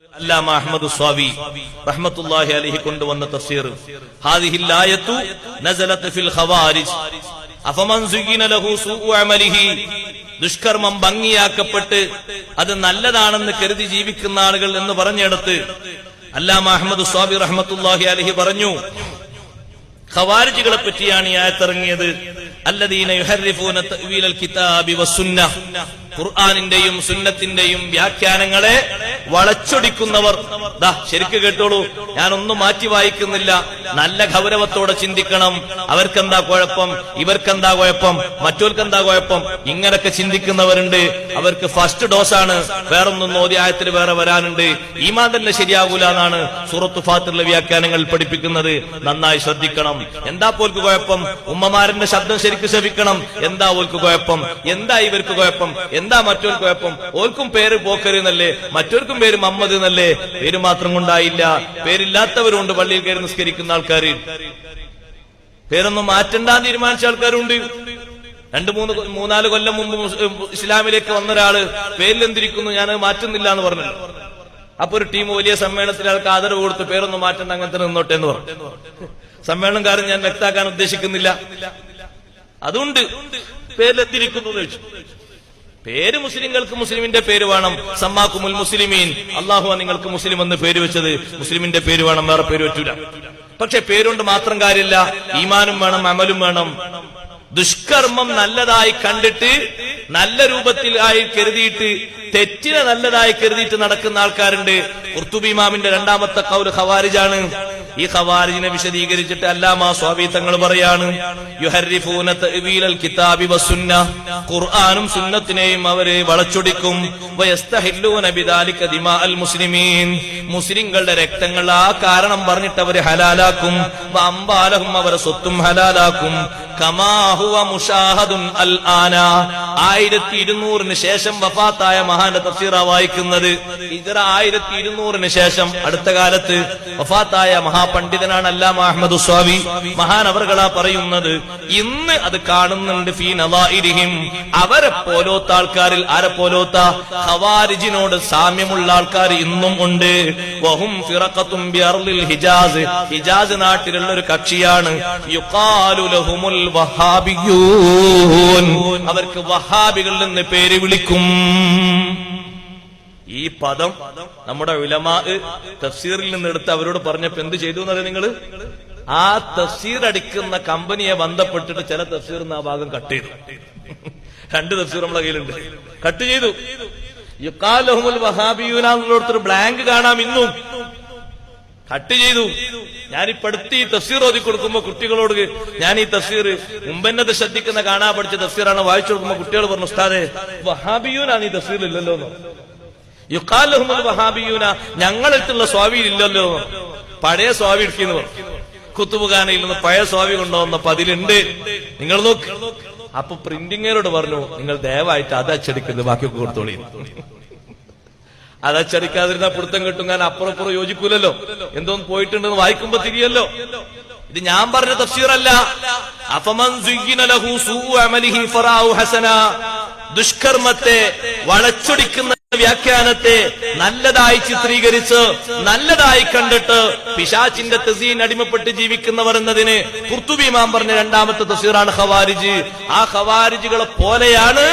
അല്ലാമ Ahmad സ്വാവി റഹ്മത്തുള്ളാഹി അലൈഹി കൊണ്ടുവന്ന തഫ്സീർ ഹാദിഹിൽ ആയത്തു നസലത് ഫിൽ ഖവാരിജ് അഫമൻ സുഗിന ലഹു സൂഉ അമലിഹി ദുഷ്കർമ്മം ഭംഗിയാക്കപ്പെട്ട് അത് നല്ലതാണെന്ന് കരുതി ജീവിക്കുന്ന ആളുകൾ എന്ന് പറഞ്ഞെടുത്ത് അല്ലാമ അഹ്മദ് സ്വാവി റഹ്മത്തുള്ളാഹി അലൈഹി പറഞ്ഞു ഖവാരിജികളെ പറ്റിയാണ് ഈ ആയത്ത് ഇറങ്ങിയത്. അല്ലദീന യുഹർരിഫൂന തഅ്വീലൽ കിതാബി വസ്സുന്നഹ് ഖുർആനിന്റെയും സുന്നത്തിന്റെയും വ്യാഖ്യാനങ്ങളെ വളച്ചൊടിക്കുന്നവർ. ദാ ശരിക്ക് കേട്ടോളൂ, ഞാനൊന്നും മാറ്റി വായിക്കുന്നില്ല. നല്ല ഗൗരവത്തോടെ ചിന്തിക്കണം. അവർക്കെന്താ കുഴപ്പം, ഇവർക്കെന്താ കുഴപ്പം, മറ്റോർക്കെന്താ കുഴപ്പം, ഇങ്ങനൊക്കെ ചിന്തിക്കുന്നവരുണ്ട്. അവർക്ക് ഫസ്റ്റ് ഡോസാണ്, വേറൊന്നും ഓതി ആയത്തിൽ വേറെ വരാനുണ്ട്. ഈമാൻ തന്നെ ശരിയാകൂല എന്നാണ് സൂറത്ത് ഫാത്തിറിലെ വ്യാഖ്യാനങ്ങൾ പഠിപ്പിക്കുന്നത്. നന്നായി ശ്രദ്ധിക്കണം. എന്താ പോൽക്ക് കുഴപ്പം? ഉമ്മമാരന്റെ ശബ്ദം ശരിക്ക് ശ്രവിക്കണം. എന്താ ഓൽക്ക് കുഴപ്പം? എന്താ ഇവർക്ക് കുഴപ്പം? എന്താ മറ്റോർക്ക് കുഴപ്പം? ഓർക്കും പേര് പോക്കര് എന്നല്ലേ, മറ്റോർക്കും പേര് മുഹമ്മദ് എന്നല്ലേ. പേര് മാത്രം കൊണ്ടായില്ല, പേരില്ലാത്തവരുണ്ട്. പള്ളിയിൽ കയറി നിസ്കരിക്കുന്ന ആൾക്കാര് പേരൊന്നും മാറ്റണ്ടാന്ന് തീരുമാനിച്ച ആൾക്കാരുണ്ട്. 2-3-4 കൊല്ലം മുമ്പ് ഇസ്ലാമിലേക്ക് വന്ന ഒരാള് പേരിലെന്തിരിക്കുന്നു, ഞാൻ മാറ്റുന്നില്ല എന്ന് പറഞ്ഞു. അപ്പൊ ഒരു ടീം വലിയ സമ്മേളനത്തിൽ ആൾക്ക് ആദരവ് കൊടുത്ത് പേരൊന്നും മാറ്റണ്ട, അങ്ങനത്തെ നിന്നോട്ടെ എന്ന് പറഞ്ഞു. സമ്മേളനക്കാരൻ ഞാൻ വ്യക്താക്കാൻ ഉദ്ദേശിക്കുന്നില്ല. അതുകൊണ്ട് പേരിലെത്തിരിക്കുന്നു എന്ന് വെച്ചു. പേര് മുസ്ലിങ്ങൾക്ക് മുസ്ലിമിന്റെ പേര് വേണം. സമ്മാക്കുമുൽ മുസ്ലിമീൻ, അള്ളാഹു നിങ്ങൾക്ക് മുസ്ലിം എന്ന് പേര് വെച്ചത്. മുസ്ലിമിന്റെ പേര് വേണം, വേറെ പേര് പറ്റൂല. പക്ഷെ പേരുകൊണ്ട് മാത്രം കാര്യമില്ല, ഈമാനും വേണം, അമലും വേണം. ദുഷ്കർമ്മം നല്ലതായി കണ്ടിട്ട് നല്ല രൂപത്തിലായി കരുതിയിട്ട് തെറ്റിനെ നല്ലതായി കരുതിയിട്ട് നടക്കുന്ന ആൾക്കാരുണ്ട്. ഖുർത്തുബി ഇമാമിന്റെ 2ാമത്തെ ഖൗൽ ഖവാരിജാണ്. ഈ ഖവാരിജിനെ വിശദീകരിച്ചിട്ട് അല്ലാമ സ്വാവി തങ്ങൾ പറയാണ്, യുഹർരിഫൂന തഅ്വീലൽ കിതാബി വസ്സുന്നഹ് ഖുർആനും സുന്നത്തിനെയും അവരെ വളച്ചൊടിക്കും. വയസ്തഹില്ലൂന ബിദാലിക ദിമാഅൽ മുസ്ലിമീൻ മുസ്ലിങ്ങളുടെ രക്തങ്ങൾ ആ കാരണം പറഞ്ഞിട്ട് അവരെ ഹലാലാക്കും. വഅംബാലഹും അവരെ സ്വത്തും ഹലാലാക്കും. കമാ ഹുവ മുശാഹദുൻ അൽ ആന 1200 ശേഷം വഫാത്തായ മഹാന്റെ തഫ്സീറാ വായിക്കുന്നത്. ഹിജ്റ 1200 ശേഷം അടുത്ത കാലത്ത് വഫാത്തായ മഹാപണ്ഡിതനാണ് അല്ലാമ അഹ്മദ് സ്വാവി. മഹാൻ അവർകളാ പറയുന്നത്, ഇന്ന് അത് കാണുന്നുണ്ട് ഫീ നളാഇരിഹിം അവരെ പോലോത്ത ആൾക്കാരിൽ. ആരെ പോലോത്ത? ഖവാരിജിനോട് സാമ്യമുള്ള ആൾക്കാർ ഇന്നും ഉണ്ട്. വഹും ഫിറഖത്തും ബിഅർളിൽ ഹിജാസ് ഹിജാസ് നാട്ടിലുള്ള ഒരു കക്ഷിയാണ്. യുഖാലു ലഹുമുൽ വഹാബിയൂൻ അവർക്ക് വഹാബികൾ എന്ന് പേര് വിളിക്കും. ഈ പദം നമ്മുടെ ഉലമാ തഫ്സീറിൽ നിന്ന് എടുത്ത് അവരോട് പറഞ്ഞപ്പോ എന്ത് ചെയ്തു എന്നറിയാം നിങ്ങള്? ആ തഫ്സീർ അടിക്കുന്ന കമ്പനിയെ ബന്ധപ്പെട്ടിട്ട് ചില തഫ്സീർ ആ ഭാഗം കട്ട് ചെയ്തു. 2 തഫ്സീർ നമ്മളെ കയ്യിലുണ്ട്, കട്ട് ചെയ്തു. യുഖാലുഹുൽ വഹാബിയൂന എന്നുള്ളൊരു ബ്ലാങ്ക് കാണാം ഇന്നും. കട്ട് ചെയ്തു. ഞാനിപ്പോ അടുത്ത് ഈ തഫ്സീർ ഓതി കൊടുക്കുമ്പോ കുട്ടികളോട് ഞാൻ ഈ തഫ്സീർ മുമ്പെന്നത് ശ്രദ്ധിക്കുന്ന കാണാൻ പഠിച്ച തഫ്സീറാണ് വായിച്ചു കൊടുക്കുമ്പോ കുട്ടികൾ പറഞ്ഞു, ഉസ്താദേ വഹാബിയൂനാണ് ഈ തഫ്സീർ ഇല്ലല്ലോ എന്ന്. യുഖാലുഹുൽ വഹാബിയൂന ഞങ്ങളെടുത്തുള്ള സ്വാവിയിൽ ഇല്ലല്ലോ. പഴയ സ്വാവി എടുക്കുന്നു പറഞ്ഞു. കുത്തുബുഖാനയിൽ നിന്ന് പഴയ സ്വാവി കൊണ്ടുവന്നപ്പോ അതിലുണ്ട്, നിങ്ങൾ നോക്ക്. അപ്പൊ പ്രിന്റിങ്ങരോട് പറഞ്ഞു, നിങ്ങൾ ദയവായിട്ട് അത് അച്ചടിക്കുന്നത്, ബാക്കിയൊക്കെ കൊടുത്തോളി. അതച്ചടിക്കാതിരുന്ന പിടുത്തം കിട്ടും. കാരണം അപ്പുറപ്പുറം യോജിക്കൂലല്ലോ. എന്തോന്ന് പോയിട്ടുണ്ടെന്ന് വായിക്കുമ്പോ തിരിയല്ലോ. ഇത് ഞാൻ പറഞ്ഞ തഫ്സീറല്ല. അഫമൻ സുയ്യിന ലഹു സൂഉ അമലിഹി ഫറാഉ ഹസന ദുഷ്കർമ്മത്തെ വളച്ചൊടിക്കുന്ന വ്യാഖ്യാനത്തെ നല്ലതായി ചിത്രീകരിച്ച് നല്ലതായി കണ്ടിട്ട് പിശാചിന്റെ തസീൻ അടിമപ്പെട്ട് ജീവിക്കുന്നവർ എന്നതിന് ഖുർത്തുബി ഇമാം പറഞ്ഞ 2ാമത്തെ തഫ്സീറാണ് ഖവാരിജ്. ആ ഖവാരിജുകളെ പോലെയാണ്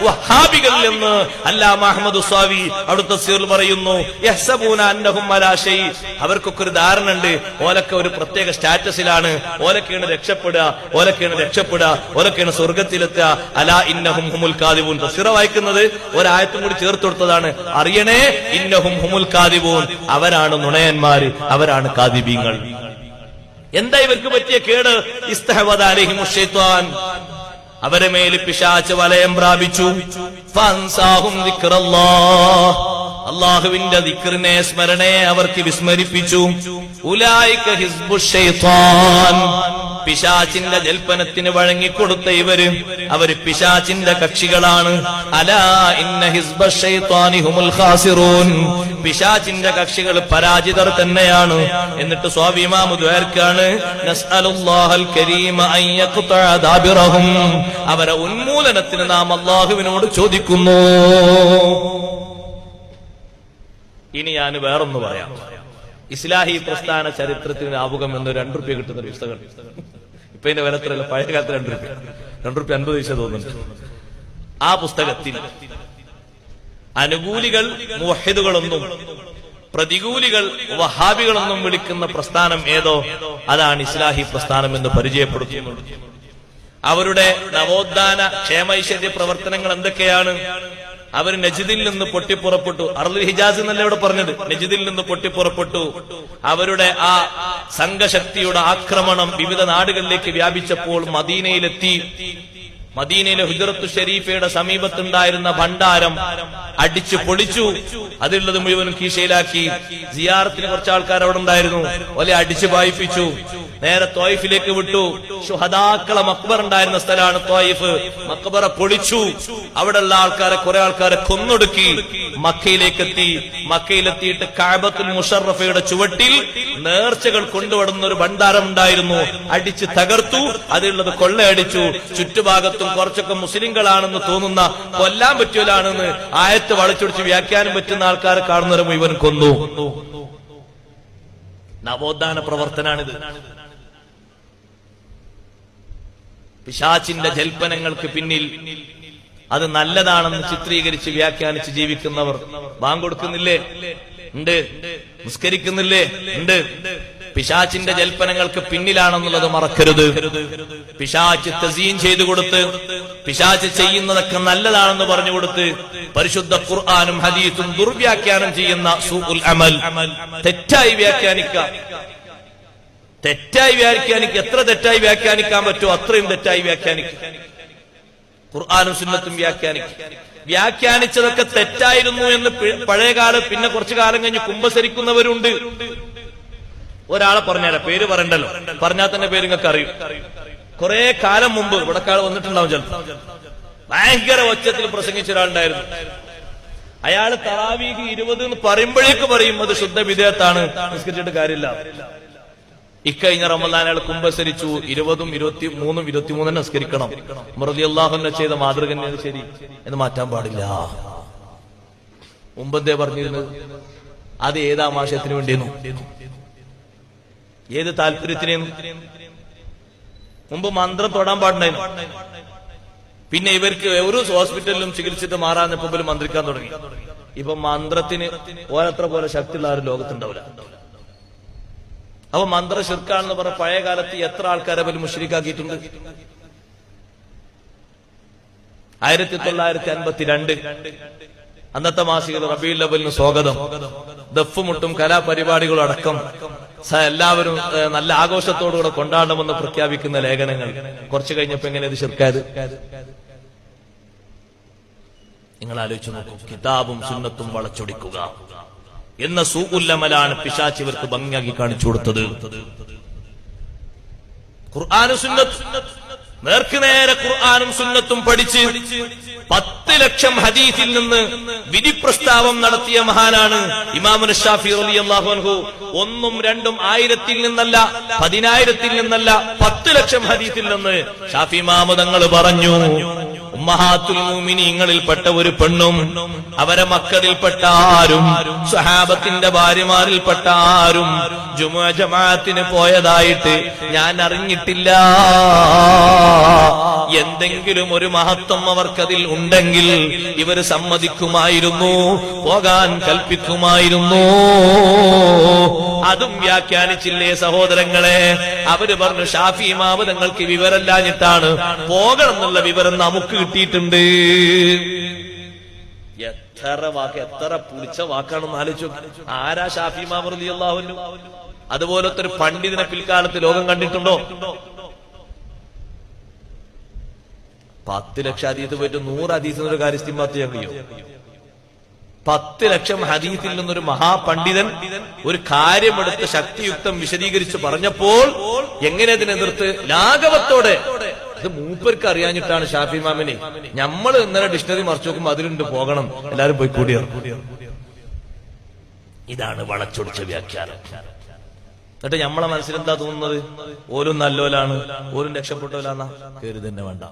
വഹാബികൾ എന്ന് അല്ലാമ അഹ്മദ് സ്വാവി അവിടുത്തെ തഫ്സീറിൽ പറയുന്നു. യഹ്സബൂന അന്നഹും അലാ ശൈ അവർക്കൊക്കെ ഒരു ധാരണ ഉണ്ട്, ഓലൊക്കെ ഒരു പ്രത്യേക സ്റ്റാറ്റസിലാണ്, ഓലൊക്കെയാണ് രക്ഷപ്പെടുക, ഓലൊക്കെയാണ് രക്ഷപ്പെടുക, ഓലൊക്കെയാണ് സ്വർഗത്തിലെത്തുക. അലാ ഇന്നഹും ഹുമുൽ കാദിബൂൻ. തഫ്സീറ വായിക്കുന്നത് ഒരായത്തും കൂടി ചേർത്ത് കൊടുത്തതാണ്. അറിയണേ, ഇന്നഹും ഹുമുൽ കാദിബൂൻ അവരാണ് നുണയന്മാര്, അവരാണ് കാദിബീങ്ങൾ. എന്താ ഇവർക്ക് പറ്റിയ കേട്? ഇസ്തഹവദ അലൈഹിമുശ് ശൈത്വാൻ അവരെ മേൽ പിശാച് വലയം പ്രാപിച്ചു. ഫൻസാഹും ദിക്റല്ലാഹ് അല്ലാഹുവിന്റെ ദിക്റിനെ സ്മരണയെ അവർക്ക് വിസ്മരിപ്പിച്ചു. ഉലൈക ഹിസ്ബുശ് ശൈത്വാൻ പിശാചിന്റെ ജൽപ്പനത്തിന് വഴങ്ങിക്കൊടുത്ത അവര് പിശാചിന്റെ കക്ഷികളാണ്. അലാ ഇന്ന ഹിസ്ബശ് ശൈത്വാനി ഹുമുൽ ഖാസിറൂൻ പിശാചിന്റെ കക്ഷികൾ പരാജിതർ തന്നെയാണ്. എന്നിട്ട് സ്വാമി ഇമാം ദുആർക്കാണ്, നസ്അലുല്ലാഹൽ കരീമ അൻ യഖ്തഅ ദാബിറഹും അവരെ ഉന്മൂലനത്തിന് നാം അല്ലാഹുവിനോട് ചോദിക്കുന്നു. ഇനി ഞാൻ വേറൊന്ന് പറയാം. ഇസ്ലാഹി പ്രസ്ഥാന ചരിത്രത്തിന് ആവുകം എന്ന് 2 രൂപ കിട്ടുന്ന ഒരു പുസ്തകം. ഇപ്പൊ ഇതിന്റെ വിലത്രല്ല, പഴയ കാലത്ത് 2 രൂപ 50 പൈസ തോന്നുന്നുണ്ട്. ആ പുസ്തകത്തിൽ അനുകൂലികൾ മുവഹിദുകളൊന്നും പ്രതികൂലികൾ വഹാബികളൊന്നും വിളിക്കുന്ന പ്രസ്ഥാനം ഏതോ അതാണ് ഇസ്ലാഹി പ്രസ്ഥാനം എന്ന് പരിചയപ്പെടുത്തുന്നു. അവരുടെ നവോത്ഥാന ക്ഷേമൈശ്വര്യ പ്രവർത്തനങ്ങൾ എന്തൊക്കെയാണ്? അവർ നജിദിൽ നിന്ന് പൊട്ടിപ്പുറപ്പെട്ടു. അർദുൽ ഹിജാസ് എന്നല്ല ഇവിടെ പറഞ്ഞത്, നജിദിൽ നിന്ന് പൊട്ടിപ്പുറപ്പെട്ടു. അവരുടെ ആ സംഘശക്തിയുടെ ആക്രമണം വിവിധ നാടുകളിലേക്ക് വ്യാപിച്ചപ്പോൾ മദീനയിലെത്തി. മദീനയിലെ ഹിജ്റത്തു ഷരീഫയുടെ സമീപത്തുണ്ടായിരുന്ന ഭണ്ഡാരം അടിച്ചു പൊളിച്ചു. അതിലുള്ളത് മുഴുവനും കീശയിലാക്കി. സിയാറത്തിന് കുറച്ച് ആൾക്കാർ അവിടെ ഉണ്ടായിരുന്നു, ഓലെ അടിച്ചു പായിപ്പിച്ചു. നേരെ ത്വായിഫിലേക്ക് വിട്ടു. ശുഹദാക്കളെ മക്ബറ ഉണ്ടായിരുന്ന സ്ഥലമാണ് ത്വായിഫ്. മക്ബറ പൊളിച്ചു. അവിടെയുള്ള കുറെ ആൾക്കാരെ കൊന്നൊടുക്കി. മക്കയിലേക്കെത്തി. മക്കയിലെത്തിയിട്ട് കഅബത്തുൽ മുശറഫയുടെ ചുവട്ടിൽ നേർച്ചകൾ കൊണ്ടുവരുന്ന ഒരു ഭണ്ഡാരം ഉണ്ടായിരുന്നു, അടിച്ച് തകർത്തു. അതിലുള്ളത് കൊള്ളയടിച്ചു. ചുറ്റുഭാഗത്തും കുറച്ചൊക്കെ മുസ്ലിങ്ങളാണെന്ന് തോന്നുന്ന, കൊല്ലാൻ പറ്റൂലാണെന്ന് ആയത്ത് വളച്ചൊടിച്ച് വ്യാഖ്യാനം പറ്റുന്ന ആൾക്കാരെ കാണുന്നവരെ മുഴുവൻ കൊന്നു. നവോത്ഥാന പ്രവർത്തനാണിത്. പിശാചിന്റെ ജൽപ്പനങ്ങൾക്ക് പിന്നിൽ അത് നല്ലതാണെന്ന് ചിത്രീകരിച്ച് വ്യാഖ്യാനിച്ച് ജീവിക്കുന്നവർ ബാങ്ക് കൊടുക്കുന്നില്ലേ? ഉണ്ട്. നിസ്കരിക്കുന്നില്ലേ? ഉണ്ട്. പിശാചിന്റെ ജൽപ്പനങ്ങൾക്ക് പിന്നിലാണെന്നുള്ളത് മറക്കരുത്. പിശാച് തസീൻ ചെയ്തു കൊടുത്ത്, പിശാച് ചെയ്യുന്നതൊക്കെ നല്ലതാണെന്ന് പറഞ്ഞു കൊടുത്ത്, പരിശുദ്ധ ഖുർആനും ഹദീസും ദുർവ്യാഖ്യാനം ചെയ്യുന്ന സൂഉൽ അമൽ, തെറ്റായി വ്യാഖ്യാനിക്കുക. എത്ര തെറ്റായി വ്യാഖ്യാനിക്കാൻ പറ്റുമോ അത്രയും തെറ്റായി വ്യാഖ്യാനിക്കുക. ഖുർആനും സുന്നത്തും വ്യാഖ്യാനിച്ചതൊക്കെ തെറ്റായിരുന്നു എന്ന് പഴയകാലം, പിന്നെ കുറച്ചു കാലം കഴിഞ്ഞ് കുമ്പസരിക്കുന്നവരുണ്ട്. ഒരാളെ പറഞ്ഞാല, പേര് പറയണ്ടല്ലോ, പറഞ്ഞാൽ തന്നെ പേര് നിങ്ങൾക്ക് അറിയും. കുറെ കാലം മുമ്പ് ഇവിടെ വന്നിട്ടുണ്ടാവും ചിലപ്പോൾ. ഭയങ്കര ഒച്ചത്തിൽ പ്രസംഗിച്ച ഒരാളുണ്ടായിരുന്നു. അയാള് തറാവീഹ് 20 എന്ന് പറയുമ്പോഴേക്ക് പറയും അത് ശുദ്ധ വിദേഹത്താണ്, നിസ്കരിച്ചിട്ട് കാര്യമില്ല. ഇക്കഴിഞ്ഞ റമദാൻ അയാൾ കുമ്പസരിച്ചു. 20, 23, 23 നിസ്കരിക്കണം. റളിയല്ലാഹു അൻഹു ചെയ്ത മാതൃക ശരി എന്ന് മാറ്റാൻ പാടില്ല. മുമ്പെന്തേ പറഞ്ഞിരുന്നത്? അത് ഏത് ആമാശയത്തിന് വേണ്ടിയെന്നു, ഏത് താല്പര്യത്തിനേന്നു? മുമ്പ് മന്ത്രം തൊടാൻ പാടുണ്ടായിരുന്നു. പിന്നെ ഇവർക്ക് ഒരു ഹോസ്പിറ്റലിലും ചികിത്സിച്ച് മാറാഞ്ഞപ്പോ പോലും മന്ത്രിക്കാൻ തുടങ്ങി. ഇപ്പൊ മന്ത്രത്തിന് ഓരത്ര പോലെ ശക്തിയുള്ള ആരും ലോകത്തുണ്ടാവില്ല. അപ്പൊ മന്ത്ര ശിർക്കാണെന്ന് പറഞ്ഞ പഴയ കാലത്ത് എത്ര ആൾക്കാരെ പോലും മുശ്രിക്കാക്കിയിട്ടുണ്ട്. 1952 അന്നത്തെ മാസികയിൽ റബീഉൽ അവ്വലിന് സ്വാഗതം, ദഫ്മുട്ടും കലാപരിപാടികളും അടക്കം എല്ലാവരും നല്ല ആഘോഷത്തോടുകൂടെ കൊണ്ടാടണമെന്ന് പ്രഖ്യാപിക്കുന്ന ലേഖനങ്ങൾ. കുറച്ചു കഴിഞ്ഞപ്പോ എങ്ങനെ ഇത് ശിർക്കായത്? നിങ്ങൾ ആലോചിച്ചു നോക്കൂ. കിതാബും സുന്നത്തും വളച്ചൊടിക്കുക എന്ന സൂഉൽ അമലാണ് പിശാച് ഇവർക്ക് ഭംഗിയാക്കി കാണിച്ചു കൊടുത്തത്. ഖുർആനും സുന്നത്തും നേർക്കുനേരെ ഖുർആനും സുന്നത്തും പഠിച്ച് 10 ലക്ഷം ഹദീസിൽ നിന്ന് വിധി പ്രസ്താവം നടത്തിയ മഹാനാണ് ഇമാമുൽ ശാഫിഈ റളിയല്ലാഹു അൻഹു. 1ഉം 2ഉം 1000-ൽ നിന്നല്ല, 10,000-ൽ നിന്നല്ല, 10 ലക്ഷം ഹദീസിൽ നിന്ന് ശാഫിഈ ഇമാം തങ്ങൾ പറഞ്ഞു, ഉമ്മഹാത്തുൽ മുഅ്മിനീങ്ങളിൽപ്പെട്ട ഒരു പെണ്ണും അവരെ മക്കളിൽപ്പെട്ട ആരും സ്വഹാബത്തിന്റെ ഭാര്യമാരിൽപ്പെട്ട ആരും ജുമുഅ ജമാഅത്തിന് പോയതായിട്ട് ഞാൻ അറിഞ്ഞിട്ടില്ല. എന്തെങ്കിലും ഒരു മഹത്വം അവർക്കതിൽ ഉണ്ടെങ്കിൽ ഇവർ സമ്മതിക്കുമായിരുന്നു, പോകാൻ കൽപ്പിക്കുമായിരുന്നു. അതും വ്യാഖ്യാനിച്ചില്ലേ സഹോദരങ്ങളെ? അവര് പറഞ്ഞു ശാഫിഈ ഇമാം തങ്ങൾക്ക് വിവരമില്ലാഞ്ഞിട്ടാണ്, പോകണം എന്നുള്ള വിവരം നമുക്ക് കിട്ടിയിട്ടുണ്ട്. എത്ര പുളിച്ച വാക്കാണെന്ന് ആലോചിച്ചു. ആരാ ശാഫിഈ ഇമാം റളിയല്ലാഹു അൻഹു? അതുപോലത്തെ ഒരു പണ്ഡിതനെ പിൽക്കാലത്ത് ലോകം കണ്ടിട്ടുണ്ടോ? 10 ലക്ഷം ഹദീസ് പോയിട്ട് 100 ഹദീസിന് ഒരു കാര്യം ഇസ്തിംബാത്ത് ചെയ്യാൻ കഴിയും? 10 ലക്ഷം ഹദീസിൽ നിന്നൊരു മഹാപണ്ഡിതൻ ഒരു കാര്യമെടുത്ത് ശക്തിയുക്തം വിശദീകരിച്ച് പറഞ്ഞപ്പോൾ എങ്ങനെ അതിനെ എതിർത്ത് ലാഘവത്തോടെ? ഇത് മൂപ്പർക്ക് അറിയാഞ്ഞിട്ടാണ് ശാഫിഈ ഇമാമിനെ. നമ്മൾ ഇന്നലെ ഡിക്ഷണറി മറിച്ചു നോക്കുമ്പോ അതിലുണ്ട് പോകണം, എല്ലാരും പോയി കൂടിയാണ്. ഇതാണ് വളച്ചൊടിച്ച വ്യാഖ്യാനം. എന്നിട്ട് നമ്മളെ മനസ്സിലെന്താ തോന്നുന്നത്? ഓരും നല്ലോലാണ്, ഓരും രക്ഷപ്പെട്ടോലാന്നാ. കയറി തന്നെ വേണ്ട.